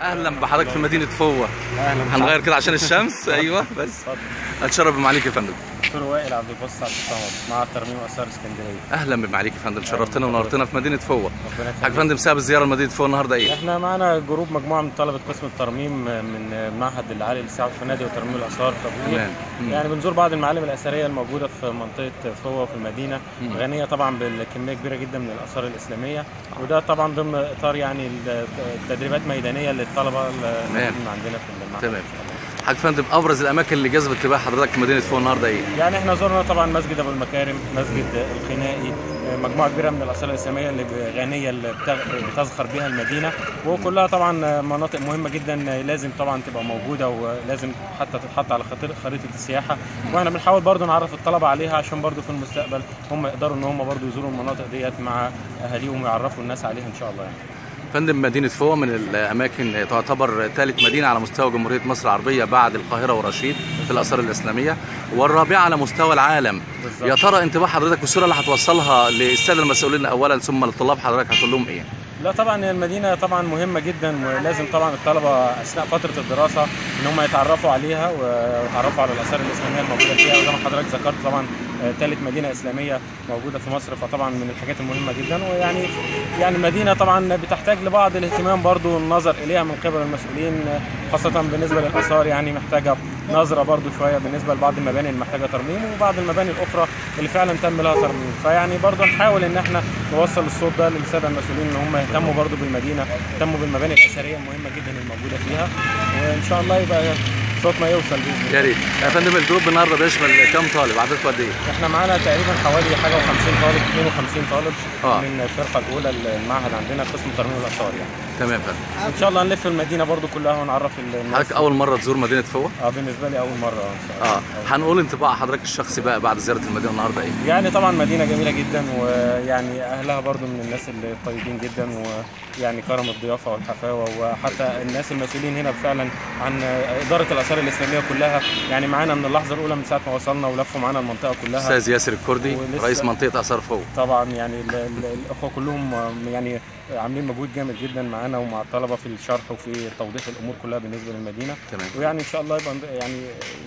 اهلا بحضرتك في مدينه فوة. اهلا. هنغير كده عشان الشمس. ايوه بس اتشرف بمعاليك يا فندم. دكتور وائل عبد الباسط عبد الصمد مع ترميم اثار اسكندريه. اهلا بمعاليك يا فندم، شرفتنا ونورتنا في مدينه فوة. ربنا يخليك. حضرتك يا فندم سبب الزياره لمدينه فوة النهارده ايه؟ احنا معانا جروب مجموعه من طلبه قسم الترميم من معهد العالي للسياحه والفنادق وترميم الاثار في ابو قير. يعني بنزور بعض المعالم الاثريه الموجوده في منطقه فوة في المدينه، غنيه طبعا بالكميه كبيره جدا من الاثار الاسلاميه، وده طبعا ضمن اطار يعني التدريبات ميدانيه للطلبه الموجودين عندنا في المعهد. تمام. حضرتك يا فندم ابرز الاماكن اللي جذبت انتباه حضرتك في مدينه فوة النهارده ايه؟ يعني احنا زرنا طبعا مسجد ابو المكارم، مسجد الخنائي، مجموعه كبيره من الاثار الاسلاميه اللي غنيه اللي بتزخر بها المدينه، وكلها طبعا مناطق مهمه جدا لازم طبعا تبقى موجوده، ولازم حتى تتحط على خريطه السياحه، واحنا بنحاول برضو نعرف الطلبه عليها عشان برضو في المستقبل هم يقدروا ان هم برضو يزوروا المناطق ديت مع اهاليهم ويعرفوا الناس عليها ان شاء الله يعني. فندم مدينة فوة من الأماكن تعتبر ثالث مدينة على مستوى جمهورية مصر العربية بعد القاهرة ورشيد في الآثار الإسلامية، والرابعة على مستوى العالم. بالزبط. يا ترى انتباه حضرتك والصورة اللي هتوصلها للسادة المسؤولين أولا ثم للطلاب حضرتك هتقول لهم إيه؟ لا طبعا المدينه طبعا مهمه جدا، ولازم طبعا الطلبه اثناء فتره الدراسه ان هم يتعرفوا عليها ويتعرفوا على الاثار الاسلاميه الموجوده فيها، وزي ما حضرتك ذكرت طبعا ثالث مدينه اسلاميه موجوده في مصر، فطبعا من الحاجات المهمه جدا، ويعني المدينه طبعا بتحتاج لبعض الاهتمام برضو النظر اليها من قبل المسؤولين، خاصه بالنسبه للاثار يعني محتاجه نظره برضو شويه بالنسبه لبعض المباني اللي محتاجه ترميم، وبعض المباني الاخرى اللي فعلا تم لها ترميم، فيعني برضو نحاول ان احنا نوصل الصوت ده للساده المسؤولين ان هم يهتموا برضو بالمدينه، يهتموا بالمباني الاثريه المهمه جدا الموجوده فيها، وان شاء الله يبقى صوتنا يوصل باذن الله. يا ريت. يا فندم الجروب النهارده بيشمل كام طالب؟ عددكم قد ايه؟ احنا معانا تقريبا حوالي حاجه و50 طالب، 52 طالب من الفرقه الاولى المعهد عندنا قسم ترميم الاثار يعني. تمام يا فندم. ان شاء الله نلف المدينه برضو كلها ونعرف الناس. حضرتك اول مره تزور مدينه فوة؟ بالنسبه لي اول مره ان شاء الله. هنقول انطباع حضرتك الشخصي بقى بعد زياره المدينه النهارده ايه؟ يعني طبعا مدينه جميله جدا، ويعني اهلها برضو من الناس اللي طيبين جدا، ويعني كرم الضيافه والحفاوه، وحتى الناس المسؤولين هنا فعلا عن اداره الاثار الاسلاميه كلها، يعني معانا من اللحظه الاولى من ساعه ما وصلنا ولفوا معانا المنطقه كلها. استاذ ياسر الكردي رئيس منطقه اثار فوة. طبعا يعني الاخوه كلهم يعني عاملين مجهود جامد جدا معانا ومع الطلبه في الشرح وفي توضيح الامور كلها بالنسبه للمدينه. تمام. ويعني ان شاء الله يبقى يعني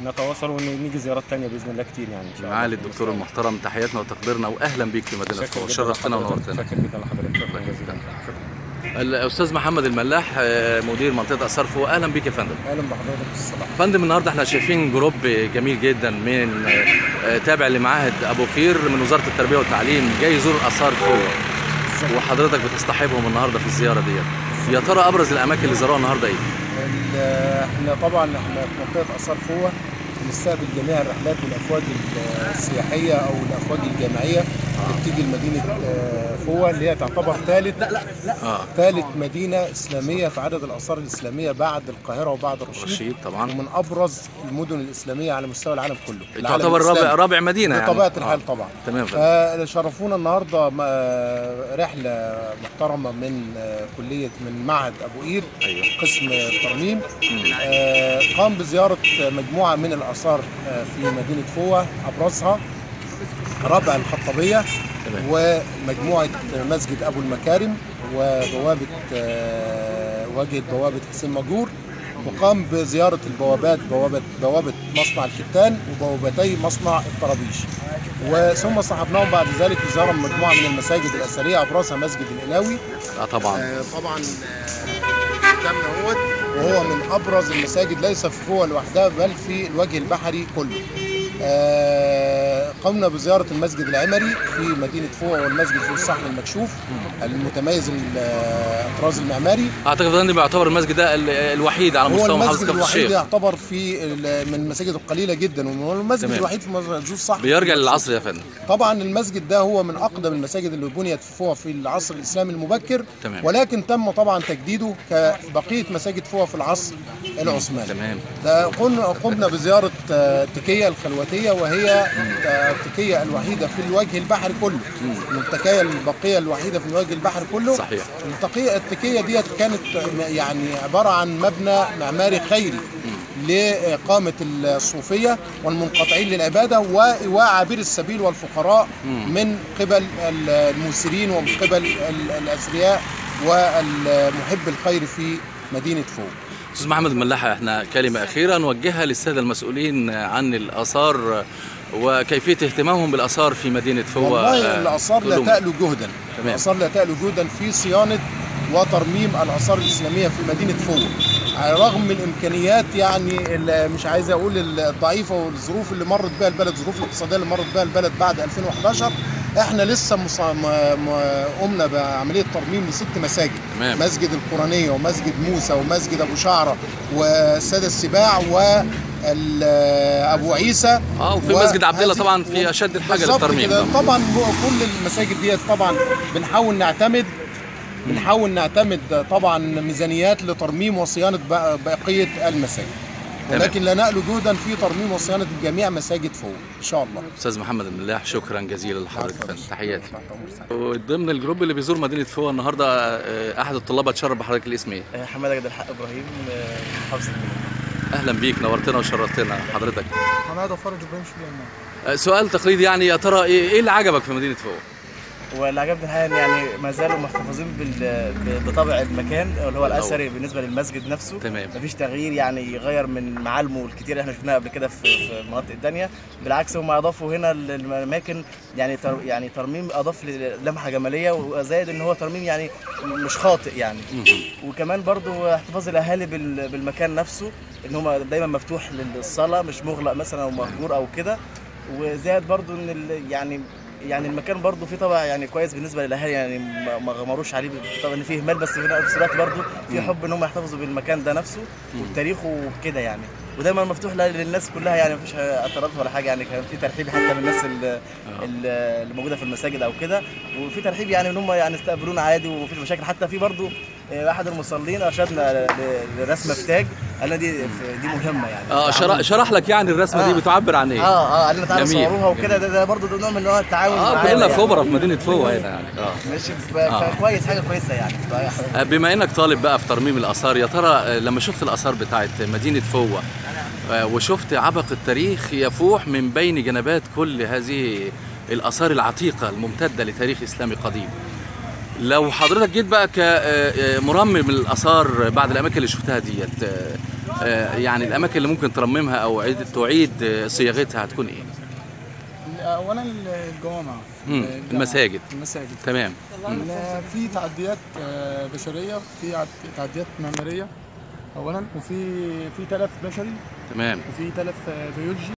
نتواصل ونيجي زيارات ثانيه باذن الله كتير يعني ان شاء الله. معالي الدكتور المحترم تحياتنا وتقديرنا واهلا بيك في مدينه فوة، شرفتنا ونورتنا. شكرا جدا لحضرتك. شكرا جزيلا. الاستاذ محمد الملاح مدير منطقه اثار فوة، اهلا بيك يا فندم. اهلا بحضرتك في الصباح. فندم النهارده احنا شايفين جروب جميل جدا من تابع لمعاهد ابو قير من وزاره التربيه والتعليم جاي يزور اثار فوة، وحضرتك بتصطحبهم النهارده في الزياره ديت. يا ترى ابرز الاماكن اللي زاروها النهارده ايه؟ احنا طبعا في منطقه اثار فوة بنستقبل جميع الرحلات والافواج السياحيه او الافواج الجامعيه اللي بتيجي لمدينه فوة، اللي هي تعتبر ثالث مدينه اسلاميه في عدد الاثار الاسلاميه بعد القاهره وبعد رشيد طبعا، ومن ابرز المدن الاسلاميه على مستوى العالم كله. تعتبر رابع مدينه يعني بطبيعه الحال طبعا. تمام. شرفونا النهارده رحله محترمه من معهد ابو قير. أيوة. قسم الترميم قام بزياره مجموعه من الاثار في مدينه فوة، ابرزها ربع الخطابيه ومجموعه مسجد ابو المكارم وبوابه واجهه بوابه حسين ماجور، وقام بزياره البوابات بوابه مصنع الكتان وبوابتي مصنع الطرابيش، وثم صاحبناهم بعد ذلك لزياره مجموعه من المساجد الاثريه ابرزها مسجد القلاوي. طبعا قدامنا اهوت، وهو من ابرز المساجد ليس في فوة لوحدها بل في الوجه البحري كله. قمنا بزياره المسجد العمري في مدينه فوة، والمسجد في الصحن المكشوف المتميز الطراز المعماري. اعتقد ان بيعتبر المسجد ده الوحيد على مستوى محافظه كفر الشيخ. هو المسجد الوحيد يعتبر من المساجد القليله جدا، وهو المسجد الوحيد في مسجد الصحن بيرجع للعصر يا فندم. طبعا المسجد ده هو من اقدم المساجد اللي بنيت في فوة في العصر الاسلامي المبكر. تمام. ولكن تم طبعا تجديده كبقيه مساجد فوة في العصر العثماني. تمام. قمنا بزياره التكيه الخلوتيه، وهي التكيه الوحيده في الوجه البحري كله، التكيه البقيه الوحيده في الوجه البحري كله. صحيح. التكيه ديت كانت يعني عباره عن مبنى معماري خيري لإقامة الصوفية والمنقطعين للعبادة وعابر السبيل والفقراء من قبل المسرين ومن قبل الأثرياء والمحب الخير في مدينه فوق. استاذ محمد الملاحة، احنا كلمة أخيرة نوجهها للسادة المسؤولين عن الآثار وكيفية اهتمامهم بالآثار في مدينة فوة. والله الآثار لا تألو جهدا، الآثار لا تألو جهدا في صيانة وترميم الآثار الإسلامية في مدينة فوة، على الرغم من الإمكانيات يعني مش عايز أقول الضعيفة والظروف اللي مرت بها البلد، الظروف الاقتصادية اللي مرت بها البلد بعد 2011. احنا لسه قمنا بعمليه ترميم ل6 مساجد. تمام. مسجد القرانيه ومسجد موسى ومسجد ابو شعره والساده السباع وابو عيسى وفي مسجد عبد الله طبعا في اشد الحاجه للترميم. طبعا كل المساجد ديت طبعا بنحاول نعتمد طبعا ميزانيات لترميم وصيانه بقيه المساجد، ولكن لا نألو جهدا في ترميم وصيانه جميع مساجد فوق ان شاء الله. استاذ محمد الملاح، شكرا جزيلا لحضرتك، تحياتي. وضمن الجروب اللي بيزور مدينه فوق النهارده احد الطلاب اتشرف بحضرتك، الاسم ايه؟ حماده جد الحق ابراهيم، محافظ المنيا. اهلا بيك، نورتنا وشرفتنا حضرتك. حماده فرج ابراهيم شبيان. سؤال تقليدي يعني، يا ترى ايه اللي عجبك في مدينه فوق؟ واللي عجبني الحقيقه يعني ما زالوا محتفظين بطابع المكان اللي هو الاثري بالنسبه للمسجد نفسه. تمام. مفيش تغيير يعني يغير من معالمه الكتير اللي احنا شفناها قبل كده في المناطق الثانيه، بالعكس هم اضافوا هنا الاماكن يعني ترميم اضاف لمحه جماليه، وزائد ان هو ترميم يعني مش خاطئ يعني. وكمان برضو احتفاظ الاهالي بالمكان نفسه، ان هو دايما مفتوح للصلاه مش مغلق مثلا او مهجور او كده. وزائد برضو ان يعني المكان برضه فيه طبع يعني كويس بالنسبه للاهالي، يعني ما غمروش عليه طبعا ان فيه اهمال، بس في نفس الوقت برضه في حب ان هم يحتفظوا بالمكان ده نفسه وبتاريخه وكده يعني. ودايما مفتوح للناس كلها يعني، مفيش اعتراض ولا حاجه يعني. كان في ترحيب حتى من الناس اللي موجوده في المساجد او كده، وفي ترحيب يعني ان هم يعني استقبلونا عادي ومفيش مشاكل. حتى في برضه احد المصلين ارشدنا لرسمه في تاج، قال لنا دي مهمه يعني. شرح لك يعني الرسمه دي بتعبر عن ايه؟ قال لنا تعالوا صوروها وكده. ده برضه نوع من التعاون. كلنا خبره في مدينه فوق هنا يعني. ماشي كويس، حاجه كويسه يعني. بما انك طالب بقى في ترميم الاثار، يا ترى لما شفت الاثار بتاعت مدينه فوق وشفت عبق التاريخ يفوح من بين جنبات كل هذه الآثار العتيقة الممتدة لتاريخ إسلامي قديم، لو حضرتك جيت بقى كمرمم الآثار بعد الأماكن اللي شفتها ديت، يعني الأماكن اللي ممكن ترممها أو تعيد صياغتها هتكون إيه؟ أولا الجوامع، المساجد. تمام. في تعديات بشرية، في تعديات معمارية أولا، وفي تلف بشري. تمام. وفي تلف بيولوجي.